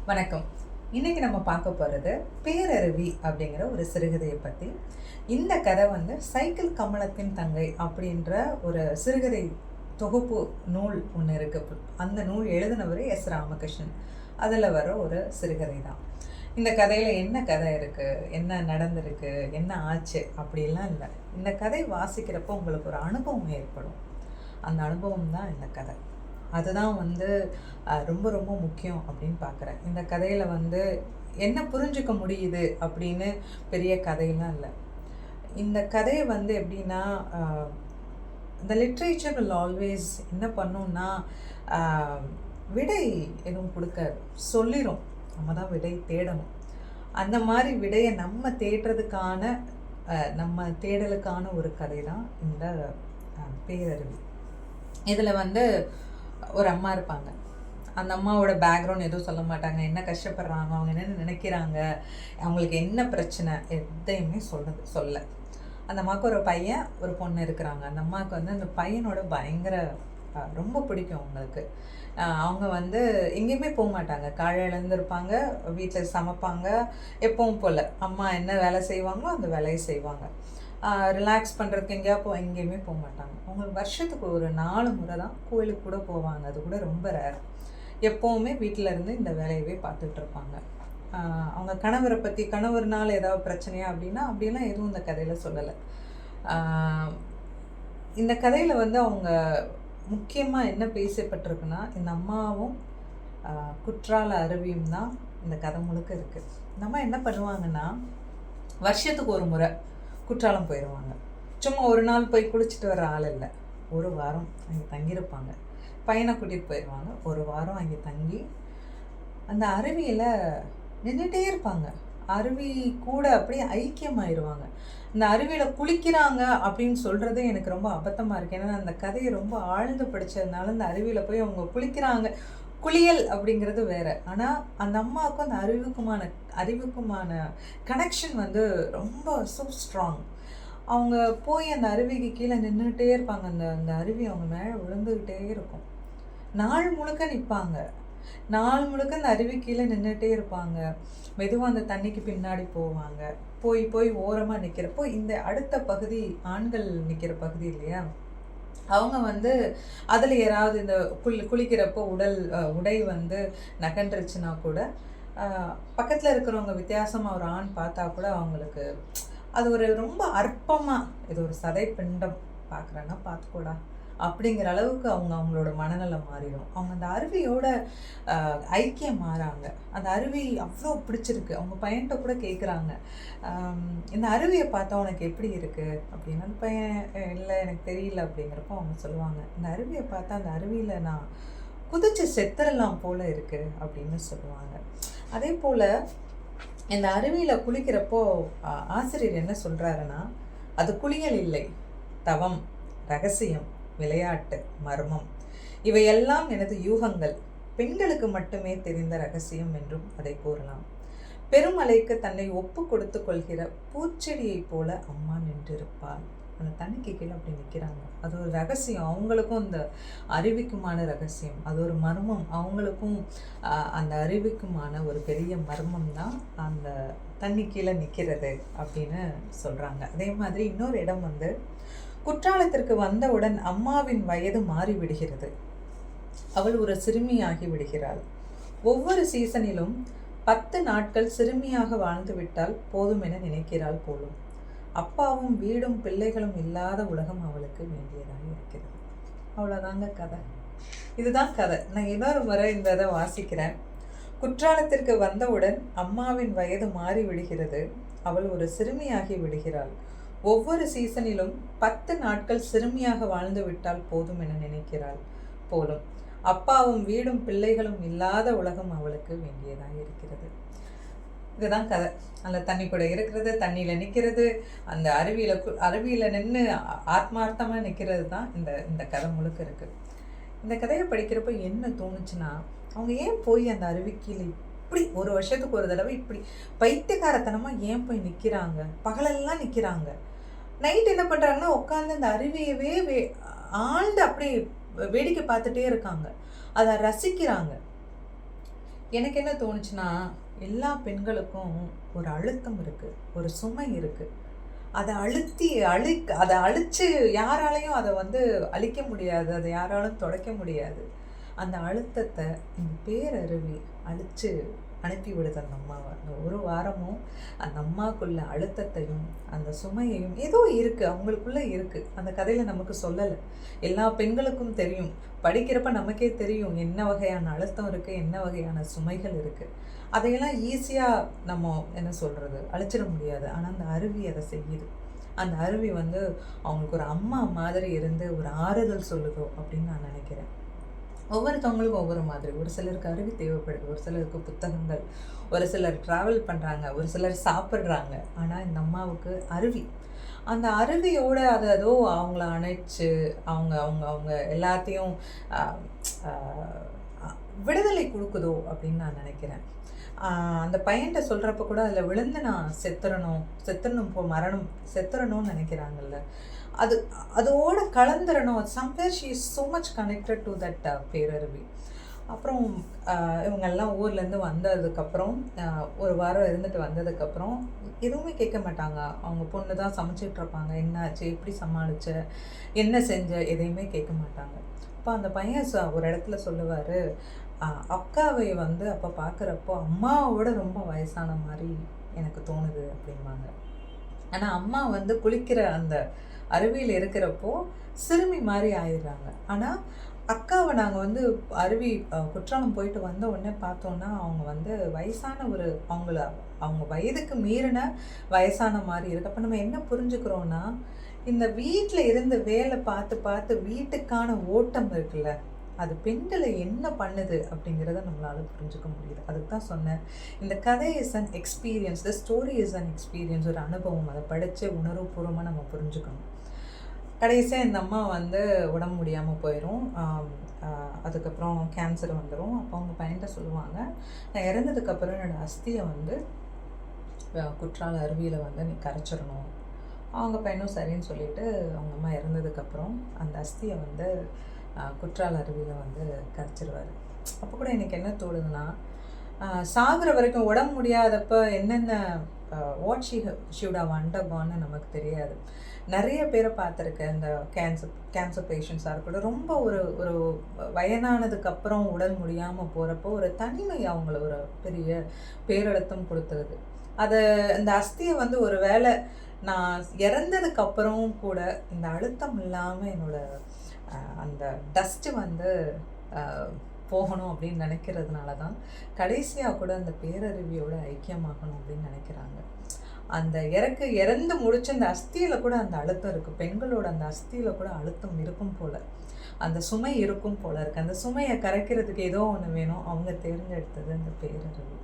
வணக்கம். இன்னைக்கு நம்ம பார்க்க போகிறது பேரருவி அப்படிங்கிற ஒரு சிறுகதையை பற்றி. இந்த கதை சைக்கிள் கமலத்தின் தங்கை அப்படின்ற ஒரு சிறுகதை தொகுப்பு நூல் ஒன்று இருக்குது. அந்த நூல் எழுதினவர் எஸ் ராமகிருஷ்ணன். அதில் வர ஒரு சிறுகதை தான். இந்த கதையில் என்ன கதை இருக்குது, என்ன நடந்திருக்கு, என்ன ஆச்சு அப்படிலாம் இல்லை. இந்த கதை வாசிக்கிறப்போ உங்களுக்கு ஒரு அனுபவம் ஏற்படும். அந்த அனுபவம் தான் இந்த கதை. அதுதான் ரொம்ப ரொம்ப முக்கியம் அப்படின்னு பார்க்குறேன். இந்த கதையில் என்ன புரிஞ்சுக்க முடியுது அப்படின்னு பெரிய கதையெல்லாம் இல்லை. இந்த கதையை எப்படின்னா, இந்த லிட்ரேச்சர் வில் ஆல்வேஸ் என்ன பண்ணுன்னா, விடை எதுவும் கொடுக்காது, சொல்லிடும். நம்ம தான் விடை தேடணும். அந்த மாதிரி விடையை நம்ம தேடுறதுக்கான நம்ம தேடலுக்கான ஒரு கதை தான் இந்த பேரருவி. இதில் ஒரு அம்மா இருப்பாங்க. அந்த அம்மாவோட பேக்ரவுண்ட் எதுவும் சொல்ல மாட்டாங்க. என்ன கஷ்டப்படுறாங்க, அவங்க என்ன நினைக்கிறாங்க, அவங்களுக்கு என்ன பிரச்சனை, எதையுமே சொல்ல. அந்த அம்மாவுக்கு ஒரு பையன் ஒரு பொண்ணு இருக்கிறாங்க. அந்த அம்மாவுக்கு அந்த பையனோட பயங்கர ரொம்ப பிடிக்கும் அவங்களுக்கு. அவங்க எங்கேயுமே போக மாட்டாங்க. காலையில் எழுந்திருப்பாங்க, வீட்டில் சமைப்பாங்க, எப்பவும் போல் அம்மா என்ன வேலை செய்வாங்களோ அந்த வேலையை செய்வாங்க. ரிலாக்ஸ் பண்ணுறதுக்கு எங்கேயுமே போக மாட்டாங்க. அவங்க வருஷத்துக்கு ஒரு 4 முறை தான் கோயிலுக்கு கூட போவாங்க. அது கூட ரொம்ப ரேர். எப்போவுமே வீட்டில் இருந்து இந்த வேலையவே பார்த்துட்ருப்பாங்க. அவங்க கணவரை பற்றி, கணவர்னால் ஏதாவது பிரச்சனையா அப்படிலாம் எதுவும் இந்த கதையில் சொல்லலை. இந்த கதையில் அவங்க முக்கியமாக என்ன பேசப்பட்டிருக்குன்னா, இந்த அம்மாவும் குற்றால அருவியும் தான் இந்த கதை முழுக்க இருக்குது. இந்த அம்மா என்ன பண்ணுவாங்கன்னா, வருஷத்துக்கு ஒரு முறை குற்றாலம் போயிடுவாங்க. சும்மா ஒரு நாள் போய் குளிச்சுட்டு வர ஆள் இல்லை. ஒரு வாரம் அங்கே தங்கியிருப்பாங்க. பையனை கூட்டிகிட்டு போயிடுவாங்க. ஒரு வாரம் அங்கே தங்கி அந்த அருவியில் நின்றுட்டே இருப்பாங்க. அருவி கூட அப்படியே ஐக்கியமாயிடுவாங்க. இந்த அருவியில் குளிக்கிறாங்க அப்படின்னு சொல்கிறதே எனக்கு ரொம்ப அபத்தமாக இருக்குது. ஏன்னா அந்த கதையை ரொம்ப ஆழ்ந்து படித்ததுனால இந்த அருவியில் போய் அவங்க குளிக்கிறாங்க. குளியல் அப்படிங்கிறது வேறு. ஆனால் அந்த அம்மாவுக்கும் அந்த அறிவுக்குமான கனெக்ஷன் ரொம்ப ஸோ ஸ்ட்ராங். அவங்க போய் அந்த அருவிக்கு கீழே நின்றுக்கிட்டே இருப்பாங்க. அந்த அருவி அவங்க மேலே விழுந்துக்கிட்டே இருக்கும். நாள் முழுக்க நிற்பாங்க. நாள் முழுக்க அந்த அருவி கீழே நின்றுட்டே இருப்பாங்க. மெதுவாக அந்த தண்ணிக்கு பின்னாடி போவாங்க. போய் ஓரமாக நிற்கிறப்போ, இந்த அடுத்த பகுதி ஆண்கள் நிற்கிற பகுதி இல்லையா, அவங்க அதில் யாராவது இந்த குளிக்கிறப்போ உடை நகன்றுச்சுன்னா கூட பக்கத்தில் இருக்கிறவங்க வித்தியாசமாக ஒரு ஆண் பார்த்தா கூட அவங்களுக்கு அது ஒரு ரொம்ப அற்பமாக, இது ஒரு சதை பிண்டம் பார்க்குறேன்னா பார்த்துக்கூடா அப்படிங்கிற அளவுக்கு அவங்களோட மனநல மாறிடும். அவங்க அந்த அருவியோட ஐக்கியம் மாறாங்க. அந்த அருவி அவ்வளோ பிடிச்சிருக்கு. அவங்க பையன்கிட்ட கூட கேட்குறாங்க, இந்த அருவியை பார்த்தா உனக்கு எப்படி இருக்குது அப்படின்னா, அந்த பையன் இல்லை எனக்கு தெரியல அப்படிங்கிறப்போ அவங்க சொல்லுவாங்க, இந்த அருவியை பார்த்தா அந்த அருவியில் நான் குதிச்சு செத்துறலாம் போல் இருக்குது அப்படின்னு சொல்லுவாங்க. அதே போல் இந்த அருவியில் குளிக்கிறப்போ ஆசிரியர் என்ன சொல்கிறாருன்னா, அது குளியல் இல்லை, தவம், ரகசியம், விளையாட்டு, மர்மம், இவையெல்லாம் எனது யூகங்கள், பெண்களுக்கு மட்டுமே தெரிந்த ரகசியம் என்றும் அதை கூறலாம். பெருமலைக்கு தன்னை ஒப்பு கொடுத்து கொள்கிற பூச்செடியைப் போல அம்மா நின்றிருப்பாள். அந்த தண்ணிக்கு கீழே அப்படி நிற்கிறாங்க. அது ஒரு ரகசியம். அவங்களுக்கும் அந்த அருவிக்குமான ரகசியம், அது ஒரு மர்மம். அவங்களுக்கும் அந்த அருவிக்குமான ஒரு பெரிய மர்மம் தான் அந்த தண்ணி கீழே நிற்கிறது அப்படின்னு சொல்கிறாங்க. அதே மாதிரி இன்னொரு இடம் குற்றாலத்திற்கு வந்தவுடன் அம்மாவின் வயது மாறிவிடுகிறது. அவள் ஒரு சிறுமியாகி விடுகிறாள். ஒவ்வொரு சீசனிலும் 10 நாட்கள் சிறுமியாக வாழ்ந்து விட்டால் போதும் என நினைக்கிறாள் போலும். அப்பாவும் வீடும் பிள்ளைகளும் இல்லாத உலகம் அவளுக்கு வேண்டியதாக இருக்கிறது. அவ்வளோதாங்க கதை. இதுதான் கதை. நான் இன்னொரு முறை இந்த இதை வாசிக்கிறேன். குற்றாலத்திற்கு வந்தவுடன் அம்மாவின் வயது மாறி விடுகிறது. அவள் ஒரு சிறுமியாகி விடுகிறாள். ஒவ்வொரு சீசனிலும் 10 நாட்கள் சிறுமியாக வாழ்ந்து விட்டால் போதும் என நினைக்கிறாள் போலும். அப்பாவும் வீடும் பிள்ளைகளும் இல்லாத உலகம் அவளுக்கு வேண்டியதாக இருக்கிறது. இதுதான் கதை. அந்த தண்ணி கூட இருக்கிறது, தண்ணியில் நிற்கிறது, அந்த அருவியில் நின்று ஆத்மார்த்தமாக நிற்கிறது தான் இந்த கதை முழுக்க இருக்குது. இந்த கதையை படிக்கிறப்ப என்ன தோணுச்சுன்னா, அவங்க ஏன் போய் அந்த அருவிக்கீழே இப்படி ஒரு வருஷத்துக்கு ஒரு தடவை இப்படி பைத்தியக்காரத்தனமாக ஏன் போய் நிற்கிறாங்க? பகலெல்லாம் நிற்கிறாங்க. நைட் என்ன பண்ணுறாங்கன்னா, உட்காந்து அந்த அருவியவே ஆழ்ந்து அப்படியே வேடிக்கை பார்த்துட்டே இருக்காங்க. அதை ரசிக்கிறாங்க. எனக்கு என்ன தோணுச்சுன்னா, எல்லா பெண்களுக்கும் ஒரு அழுத்தம் இருக்கு. ஒரு சுமை இருக்கு. அத அழுத்தி அத அழிச்சு யாராலயும் அத வந்து அழிக்க முடியாது. அத யாராலும் தொடைக்க முடியாது. அந்த அழுத்தத்த இந்த பேரருவி அழிச்சு அனுப்பி விடுது அந்த அம்மாவ. அந்த ஒரு வாரமும் அந்த அம்மாக்குள்ள அழுத்தத்தையும், அந்த சுமையையும் ஏதோ இருக்கு. அவங்களுக்குள்ள இருக்கு. அந்த கதையில நமக்கு சொல்லல. எல்லா பெண்களுக்கும் தெரியும். படிக்கிறப்ப நமக்கே தெரியும். என்ன வகையான அழுத்தம் இருக்கு, என்ன வகையான சுமைகள் இருக்கு. அதையெல்லாம் ஈஸியா நம்ம என்ன சொல்றது? அழிச்சிட முடியாது. ஆனா அந்த அருவி அத செய்யுது. அந்த அருவி வந்து அவங்களுக்கு ஒரு அம்மா மாதிரி இருந்து ஒரு ஆறுதல் சொல்லுதோ அப்படின்னு நான் நினைக்கிறேன். ஒவ்வொருத்தவங்களுக்கும் ஒவ்வொரு மாதிரி. ஒரு சிலருக்கு அருவி தேவைப்படுது. ஒரு சிலருக்கு புத்தகங்கள். ஒரு சிலர் ட்ராவல் பண்றாங்க. ஒரு சிலர் சாப்பிடுறாங்க. ஆனா இந்த அம்மாவுக்கு அருவி. அந்த அருவியோட அது ஏதோ அவங்கள அணைச்சு, அவங்க அவங்க அவங்க எல்லாத்தையும் அ அ விடுதலை குடுக்குதோ அப்படின்னு நான் நினைக்கிறேன். அந்த பையன்ட்ட சொல்றப்ப கூட அதில விழுந்து நான் செத்துறணும் மரணம் செத்துறணும்னு நினைக்கிறாங்கல்ல. அது அதோட கலந்துறணும். Somewhere she is so much connected to that பேரருவி. அப்புறம் இவங்கெல்லாம் ஊர்லேருந்து வந்ததுக்கப்புறம் ஒரு வாரம் இருந்துட்டு வந்ததுக்கப்புறம் எதுவுமே கேட்க மாட்டாங்க. அவங்க பொண்ணு தான் சமைச்சிட்ருப்பாங்க. என்னாச்சு? எப்படி சமாளிச்ச? என்ன செஞ்ச? எதையுமே கேட்க மாட்டாங்க. அப்போ அந்த பையன் ஒரு இடத்துல சொல்லுவாரு, அக்காவை வந்து அப்போ பார்க்குறப்போ அம்மாவோட ரொம்ப வயசான மாரி எனக்கு தோணுது அப்படிம்பாங்க. ஆனா அம்மா வந்து குளிக்கிற அந்த அருவியில இருக்கிறப்போ சிறுமி மாரி ஆயிடுறாங்க. ஆனா அக்காவ நாங்க வந்து அருவி குற்றாலம் போயிட்டு வந்த உடனே பார்த்தோம்னா, அவங்க வந்து வயசான அவங்க வயதுக்கு மீறின வயசான மாரி இருக்கு. அப்ப நம்ம என்ன புரிஞ்சுக்கிறோம்னா, இந்த வீட்ல இருந்து வேலை பார்த்து பார்த்து வீட்டுக்கான ஓட்டம் இருக்குல்ல, அது பெண்களை என்ன பண்ணுது அப்படிங்கிறத நம்மளால புரிஞ்சுக்க முடியுது. அதுக்கு தான் சொன்னேன். இந்த கதை is an experience. The story is an experience. ஒரு அனுபவம். அதை படித்து உணர்வுபூர்வமாக நம்ம புரிஞ்சுக்கணும். கடைசியாக இந்த அம்மா வந்து உடம்பு முடியாமல் போயிடும். அதுக்கப்புறம் கேன்சர் வந்துடும். அப்போ அவங்க பையன்கிட்ட சொல்லுவாங்க, நான் இறந்ததுக்கப்புறம் என்னோடய அஸ்தியை வந்து குற்றால அருவியில் வந்து நீ கரைச்சிடணும். அவங்க பையனும் சரின்னு சொல்லிவிட்டு அவங்க அம்மா இறந்ததுக்கப்புறம் அந்த அஸ்தியை வந்து குற்றால அருவியில் வந்து கரைச்சிருவார். அப்போ கூட எனக்கு என்ன தோணுதுன்னா, சாகுற வரைக்கும் உடம்பு முடியாதப்போ என்னென்ன வாட் ஷுட் ஹவ் அண்டர்கான்னு நமக்கு தெரியாது. நிறைய பேரை பார்த்துருக்கேன். இந்த கேன்சர் பேஷண்ட்ஸாக இருக்கட்டும், ரொம்ப ஒரு ஒரு வயதானதுக்கப்புறம் உடல் முடியாமல் போகிறப்போ ஒரு தனிமை அவங்கள ஒரு பெரிய பேரழுத்தம் கொடுத்துருது. அதை இந்த அஸ்தியை வந்து ஒரு வேளை நான் இறந்ததுக்கப்புறம் கூட இந்த அழுத்தம் இல்லாமல் என்னோடய அந்த டஸ்ட்டு வந்து போகணும் அப்படின்னு நினைக்கிறதுனால தான் கடைசியாக கூட அந்த பேரருவியோட ஐக்கியமாகணும் அப்படின்னு நினைக்கிறாங்க. அந்த இறந்து முடிச்ச அந்த அஸ்தியில் கூட அந்த அழுத்தம் இருக்குது. பெண்களோட அந்த அஸ்தியில் கூட அழுத்தம் இருக்கும் போல், அந்த சுமை இருக்கும் போல் இருக்குது. அந்த சுமையை கரைக்கிறதுக்கு ஏதோ ஒன்று வேணும். அவங்க தேர்ந்தெடுத்தது அந்த பேரருவி.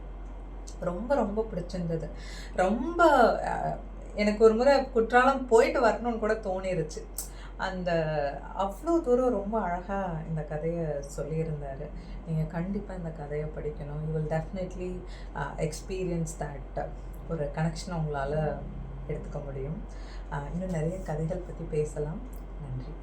ரொம்ப ரொம்ப பிடிச்சிருந்தது. ரொம்ப எனக்கு ஒரு முறை குற்றாலம் போயிட்டு வரணும்னு கூட தோணிருச்சு. அந்த அவ்வளோ தூரம் ரொம்ப அழகாக இந்த கதையை சொல்லியிருந்தார். நீங்கள் கண்டிப்பாக இந்த கதையை படிக்கணும். You will definitely experience that. ஒரு கனெக்ஷனை உங்களால் எடுத்துக்க முடியும். இன்னும் நிறைய கதைகள் பற்றி பேசலாம். நன்றி.